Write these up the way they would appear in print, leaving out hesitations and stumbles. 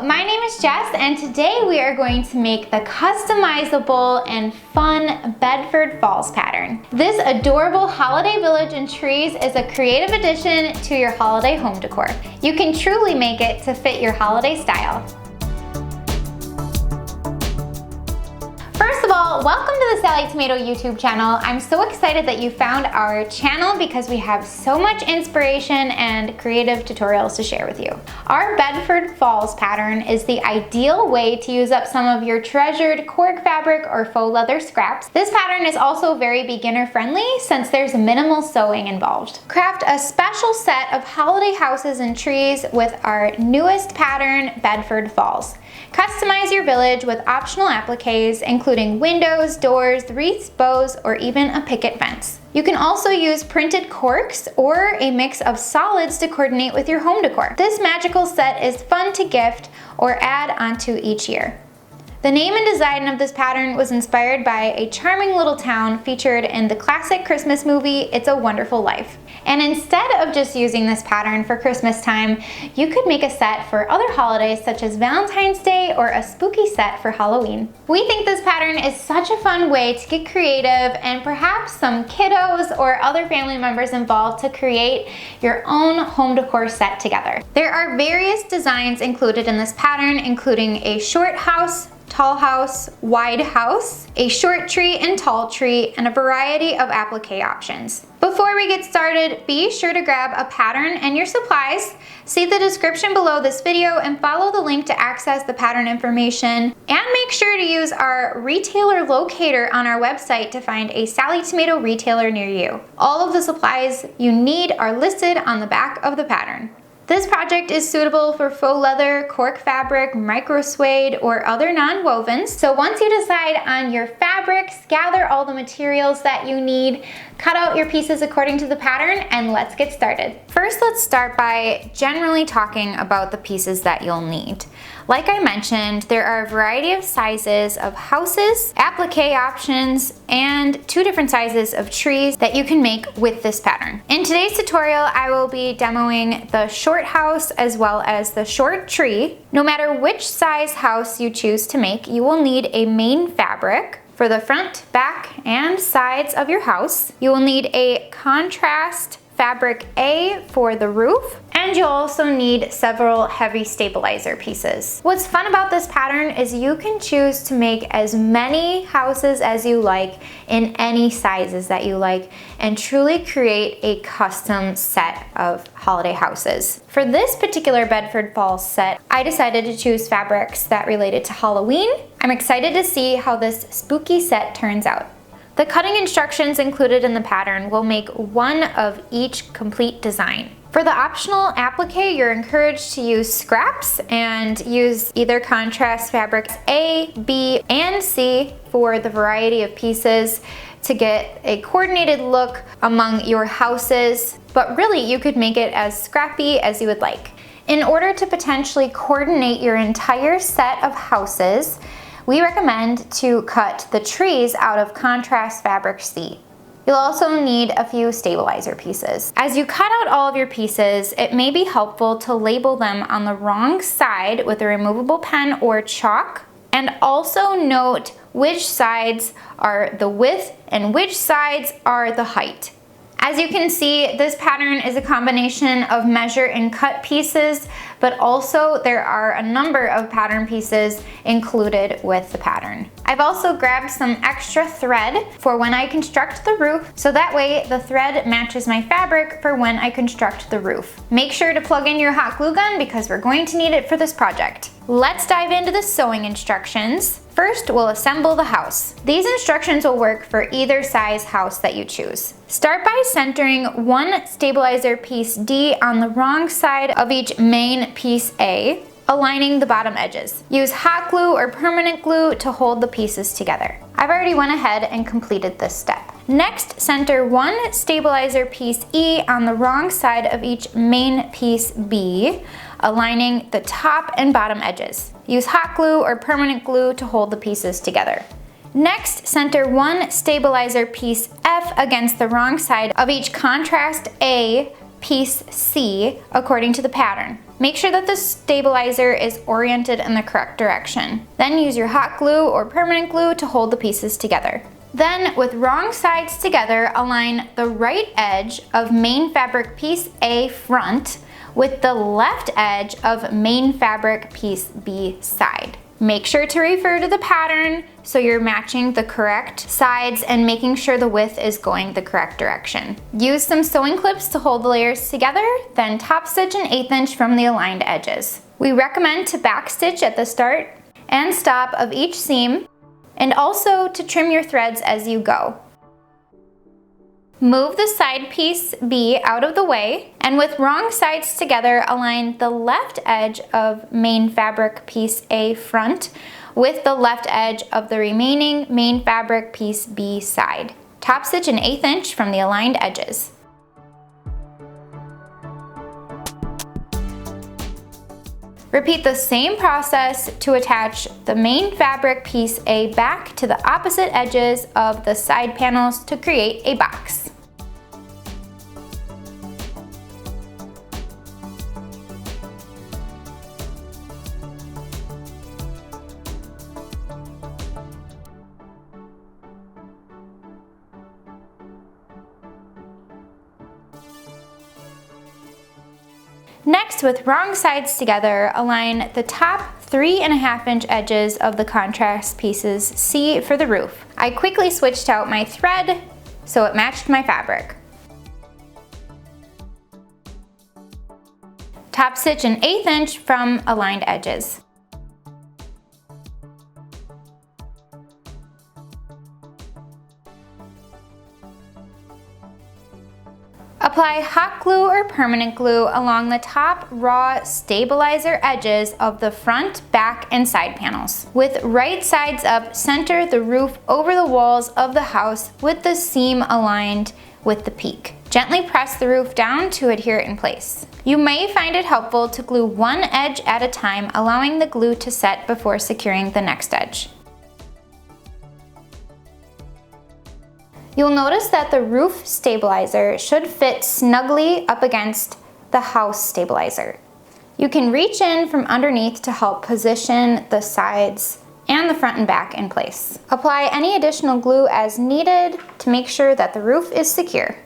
my name is Jess, and today we are going to make the customizable and fun Bedford Falls pattern. This adorable holiday village and trees is a creative addition to your holiday home decor. You can truly make it to fit your holiday style. First of all, welcome to the Sallie Tomato YouTube channel. I'm so excited that you found our channel because we have so much inspiration and creative tutorials to share with you. Our Bedford Falls pattern is the ideal way to use up some of your treasured cork fabric or faux leather scraps. This pattern is also very beginner friendly since there's minimal sewing involved. Craft a special set of holiday houses and trees with our newest pattern, Bedford Falls. Customize your village with optional appliques, including windows, doors, wreaths, bows, or even a picket fence. You can also use printed corks or a mix of solids to coordinate with your home decor. This magical set is fun to gift or add onto each year. The name and design of this pattern was inspired by a charming little town featured in the classic Christmas movie, It's a Wonderful Life. And instead of just using this pattern for Christmas time, you could make a set for other holidays such as Valentine's Day or a spooky set for Halloween. We think this pattern is such a fun way to get creative and perhaps some kiddos or other family members involved to create your own home decor set together. There are various designs included in this pattern, including a short house, tall house, wide house, a short tree and tall tree, and a variety of applique options. Before we get started, be sure to grab a pattern and your supplies. See the description below this video and follow the link to access the pattern information. And make sure to use our retailer locator on our website to find a Sallie Tomato retailer near you. All of the supplies you need are listed on the back of the pattern. This project is suitable for faux leather, cork fabric, micro suede, or other non-wovens. So once you decide on your fabrics, gather all the materials that you need, cut out your pieces according to the pattern, and let's get started. First, let's start by generally talking about the pieces that you'll need. Like I mentioned, there are a variety of sizes of houses, applique options, and 2 different sizes of trees that you can make with this pattern. In today's tutorial, I will be demoing the short house as well as the short tree. No matter which size house you choose to make, you will need a main fabric for the front, back, and sides of your house. You will need a contrast fabric A for the roof, and you'll also need several heavy stabilizer pieces. What's fun about this pattern is you can choose to make as many houses as you like in any sizes that you like and truly create a custom set of holiday houses. For this particular Bedford Falls set, I decided to choose fabrics that related to Halloween. I'm excited to see how this spooky set turns out. The cutting instructions included in the pattern will make one of each complete design. For the optional applique, you're encouraged to use scraps and use either contrast fabrics A, B, and C for the variety of pieces to get a coordinated look among your houses, but really you could make it as scrappy as you would like. In order to potentially coordinate your entire set of houses, we recommend to cut the trees out of contrast fabric C. You'll also need a few stabilizer pieces. As you cut out all of your pieces, it may be helpful to label them on the wrong side with a removable pen or chalk, and also note which sides are the width and which sides are the height. As you can see, this pattern is a combination of measure and cut pieces, but also there are a number of pattern pieces included with the pattern. I've also grabbed some extra thread for when I construct the roof, so that way the thread matches my fabric for when I construct the roof. Make sure to plug in your hot glue gun because we're going to need it for this project. Let's dive into the sewing instructions. First, we'll assemble the house. These instructions will work for either size house that you choose. Start by centering one stabilizer piece D on the wrong side of each main piece A, aligning the bottom edges. Use hot glue or permanent glue to hold the pieces together. I've already went ahead and completed this step. Next, center one stabilizer piece E on the wrong side of each main piece B, aligning the top and bottom edges. Use hot glue or permanent glue to hold the pieces together. Next, center one stabilizer piece F against the wrong side of each contrast A piece C according to the pattern. Make sure that the stabilizer is oriented in the correct direction. Then use your hot glue or permanent glue to hold the pieces together. Then, with wrong sides together, align the right edge of main fabric piece A front with the left edge of main fabric piece B side. Make sure to refer to the pattern so you're matching the correct sides and making sure the width is going the correct direction. Use some sewing clips to hold the layers together, then top stitch an 1/8 inch from the aligned edges. We recommend to back stitch at the start and stop of each seam, and also to trim your threads as you go. Move the side piece B out of the way, and with wrong sides together, align the left edge of main fabric piece A front with the left edge of the remaining main fabric piece B side. Top stitch an 1/8 inch from the aligned edges. Repeat the same process to attach the main fabric piece A back to the opposite edges of the side panels to create a box. Next, with wrong sides together, align the top 3.5 inch edges of the contrast pieces C for the roof. I quickly switched out my thread so it matched my fabric. Top stitch an 1/8 inch from aligned edges. Apply hot glue or permanent glue along the top raw stabilizer edges of the front, back, and side panels. With right sides up, center the roof over the walls of the house with the seam aligned with the peak. Gently press the roof down to adhere it in place. You may find it helpful to glue one edge at a time, allowing the glue to set before securing the next edge. You'll notice that the roof stabilizer should fit snugly up against the house stabilizer. You can reach in from underneath to help position the sides and the front and back in place. Apply any additional glue as needed to make sure that the roof is secure.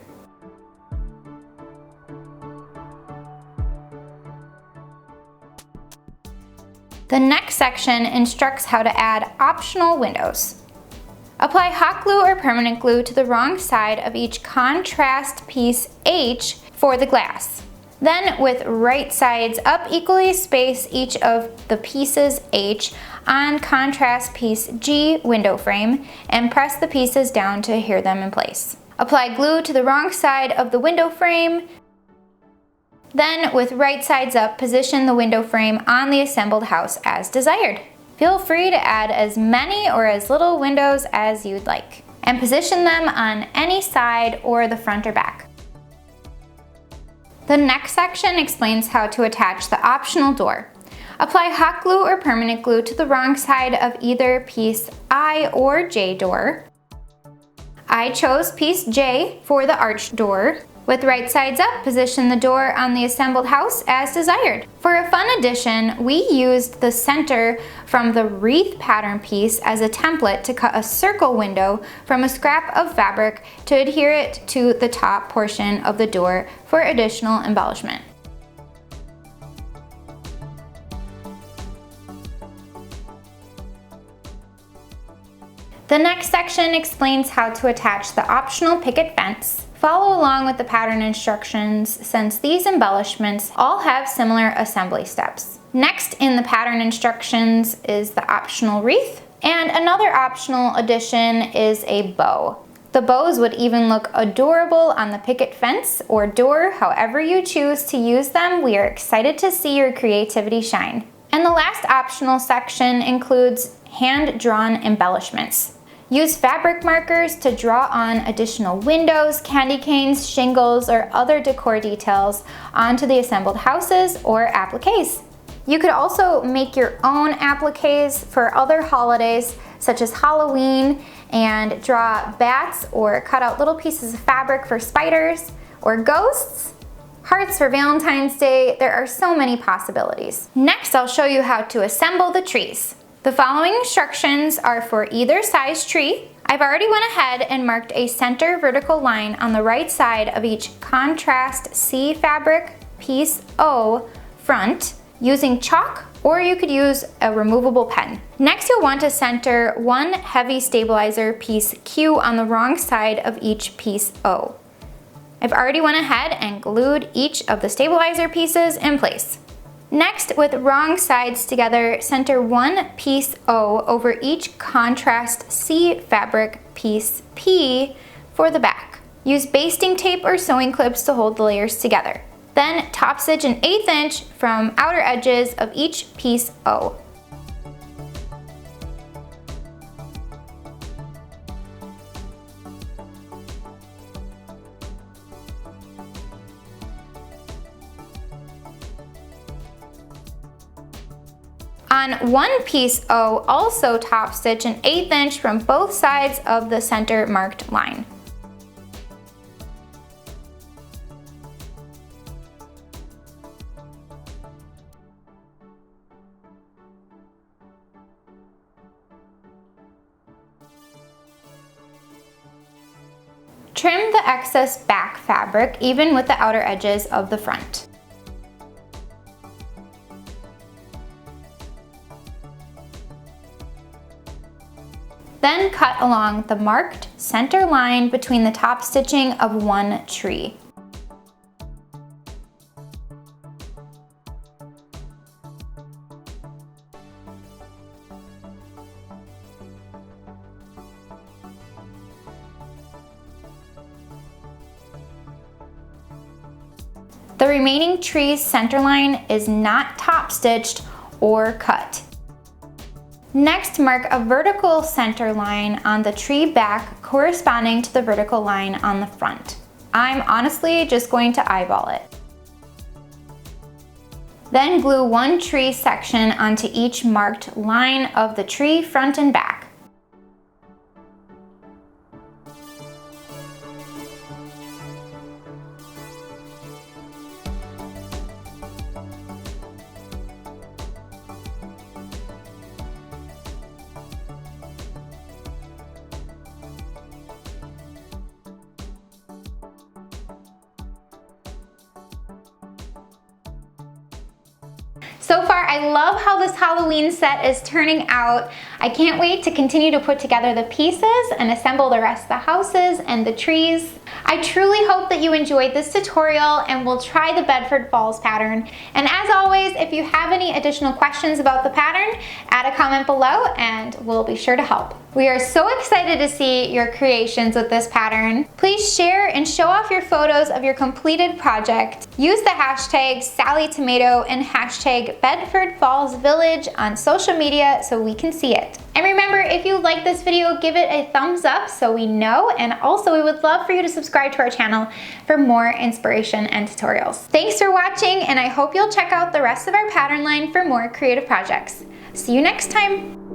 The next section instructs how to add optional windows. Apply hot glue or permanent glue to the wrong side of each contrast piece H for the glass. Then, with right sides up, equally space each of the pieces H on contrast piece G window frame and press the pieces down to adhere them in place. Apply glue to the wrong side of the window frame. Then, with right sides up, position the window frame on the assembled house as desired. Feel free to add as many or as little windows as you'd like, and position them on any side or the front or back. The next section explains how to attach the optional door. Apply hot glue or permanent glue to the wrong side of either piece I or J door. I chose piece J for the arched door. With right sides up, position the door on the assembled house as desired. For a fun addition, we used the center from the Wreath pattern piece as a template to cut a circle window from a scrap of fabric to adhere it to the top portion of the door for additional embellishment. The next section explains how to attach the optional picket fence. Follow along with the pattern instructions since these embellishments all have similar assembly steps. Next in the pattern instructions is the optional wreath, and another optional addition is a bow. The bows would even look adorable on the picket fence or door, however you choose to use them. We are excited to see your creativity shine. And the last optional section includes hand-drawn embellishments. Use fabric markers to draw on additional windows, candy canes, shingles, or other decor details onto the assembled houses or appliques. You could also make your own appliques for other holidays, such as Halloween, and draw bats or cut out little pieces of fabric for spiders or ghosts. hearts for Valentine's Day. There are so many possibilities. Next, I'll show you how to assemble the trees. The following instructions are for either size tree. I've already went ahead and marked a center vertical line on the right side of each contrast C fabric piece O front using chalk, or you could use a removable pen. Next, you'll want to center one heavy stabilizer piece Q on the wrong side of each piece O. I've already went ahead and glued each of the stabilizer pieces in place. Next, with wrong sides together, center one piece O over each contrast C fabric piece P for the back. Use basting tape or sewing clips to hold the layers together. Then top stitch an 1/8 inch from outer edges of each piece O. On one piece O, also top stitch an 1/8 inch from both sides of the center marked line. Trim the excess back fabric even with the outer edges of the front. Then cut along the marked center line between the top stitching of one tree. The remaining tree's center line is not top stitched or cut. Next, mark a vertical center line on the tree back corresponding to the vertical line on the front. I'm honestly just going to eyeball it. Then glue one tree section onto each marked line of the tree front and back. So far, I love how this Halloween set is turning out. I can't wait to continue to put together the pieces and assemble the rest of the houses and the trees. I truly hope that you enjoyed this tutorial and will try the Bedford Falls pattern. And as always, if you have any additional questions about the pattern, add a comment below and we'll be sure to help. We are so excited to see your creations with this pattern. Please share and show off your photos of your completed project. Use the hashtag Sallie Tomato and hashtag Bedford Falls Village on social media so we can see it. And remember, if you like this video, give it a thumbs up so we know, and also we would love for you to subscribe to our channel for more inspiration and tutorials. Thanks for watching, and I hope you'll check out the rest of our pattern line for more creative projects. See you next time.